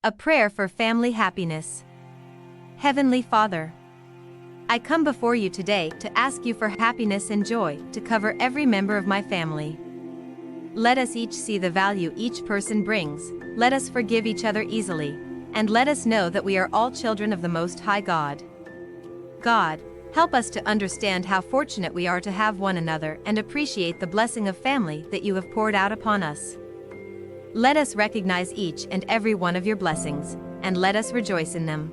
A prayer for family happiness. Heavenly Father, I come before you today to ask you for happiness and joy to cover every member of my family. Let us each see the value each person brings, let us forgive each other easily, and let us know that we are all children of the Most High God. God, help us to understand how fortunate we are to have one another and appreciate the blessing of family that you have poured out upon us. Let us recognize each and every one of your blessings, and let us rejoice in them.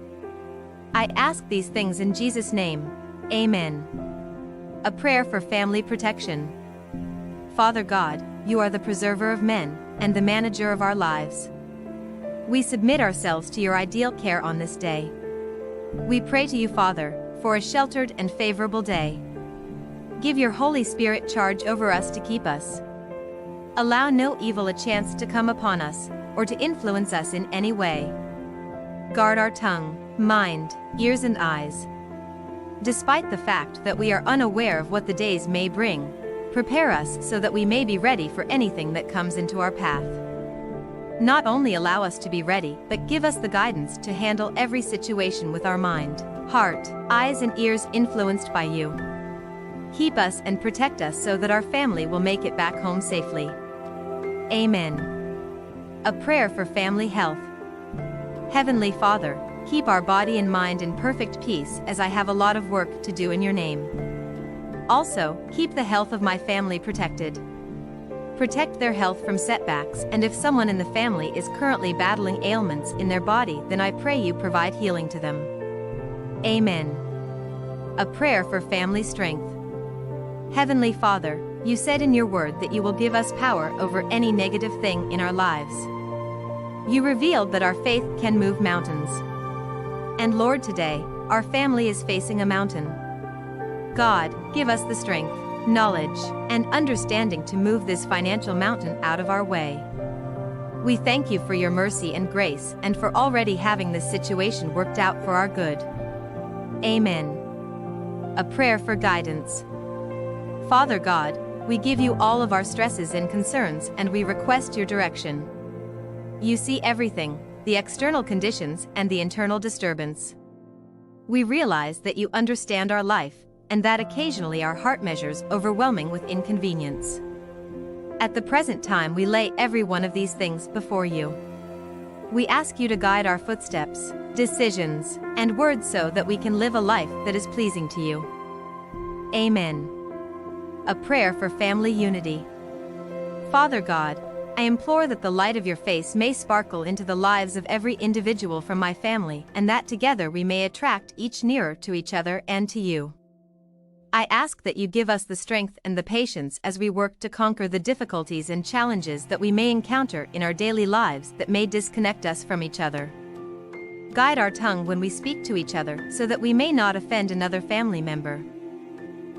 I ask these things in Jesus' name. Amen. A prayer for family protection. Father God, you are the preserver of men, and the manager of our lives. We submit ourselves to your ideal care on this day. We pray to you, Father, for a sheltered and favorable day. Give your Holy Spirit charge over us to keep us. Allow no evil a chance to come upon us, or to influence us in any way. Guard our tongue, mind, ears and eyes. Despite the fact that we are unaware of what the days may bring, prepare us so that we may be ready for anything that comes into our path. Not only allow us to be ready, but give us the guidance to handle every situation with our mind, heart, eyes and ears influenced by you. Keep us and protect us so that our family will make it back home safely. Amen. A prayer for family health. Heavenly Father, keep our body and mind in perfect peace as I have a lot of work to do in your name. Also, keep the health of my family protected. Protect their health from setbacks, and if someone in the family is currently battling ailments in their body, then I pray you provide healing to them. Amen. A prayer for family strength. Heavenly Father, you said in your word that you will give us power over any negative thing in our lives. You revealed that our faith can move mountains. And Lord, today, our family is facing a mountain. God, give us the strength, knowledge, and understanding to move this financial mountain out of our way. We thank you for your mercy and grace and for already having this situation worked out for our good. Amen. A prayer for guidance. Father God, we give you all of our stresses and concerns and we request your direction. You see everything, the external conditions and the internal disturbance. We realize that you understand our life, and that occasionally our heart measures overwhelming with inconvenience. At the present time we lay every one of these things before you. We ask you to guide our footsteps, decisions, and words so that we can live a life that is pleasing to you. Amen. A prayer for family unity. Father God, I implore that the light of your face may sparkle into the lives of every individual from my family, and that together we may attract each nearer to each other and to you. I ask that you give us the strength and the patience as we work to conquer the difficulties and challenges that we may encounter in our daily lives that may disconnect us from each other. Guide our tongue when we speak to each other so that we may not offend another family member.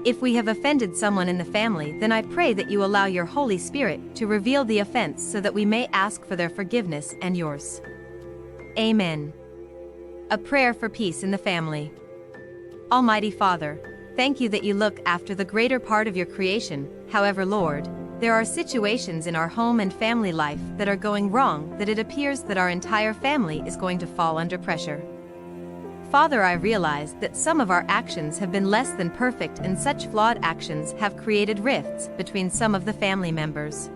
If we have offended someone in the family, then I pray that you allow your Holy Spirit to reveal the offense so that we may ask for their forgiveness and yours. Amen. A prayer for peace in the family. Almighty Father, thank you that you look after the greater part of your creation. However, Lord, there are situations in our home and family life that are going wrong that it appears that our entire family is going to fall under pressure. Father, I realize that some of our actions have been less than perfect, and such flawed actions have created rifts between some of the family members.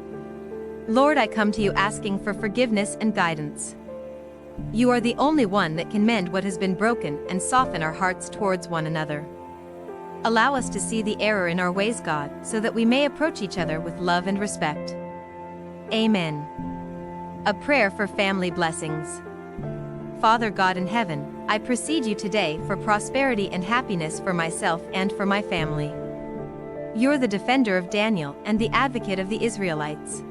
Lord, I come to you asking for forgiveness and guidance. You are the only one that can mend what has been broken and soften our hearts towards one another. Allow us to see the error in our ways, God, so that we may approach each other with love and respect. Amen. A prayer for family blessings. Father God in heaven, I precede you today for prosperity and happiness for myself and for my family. You're the defender of Daniel and the advocate of the Israelites.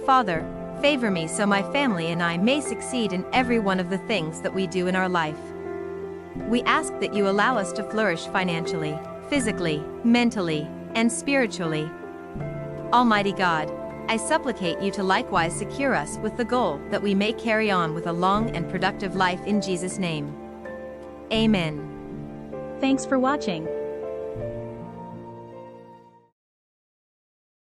Father, favor me so my family and I may succeed in every one of the things that we do in our life. We ask that you allow us to flourish financially, physically, mentally, and spiritually. Almighty God, I supplicate you to likewise secure us with the goal that we may carry on with a long and productive life in Jesus' name. Amen. Thanks for watching.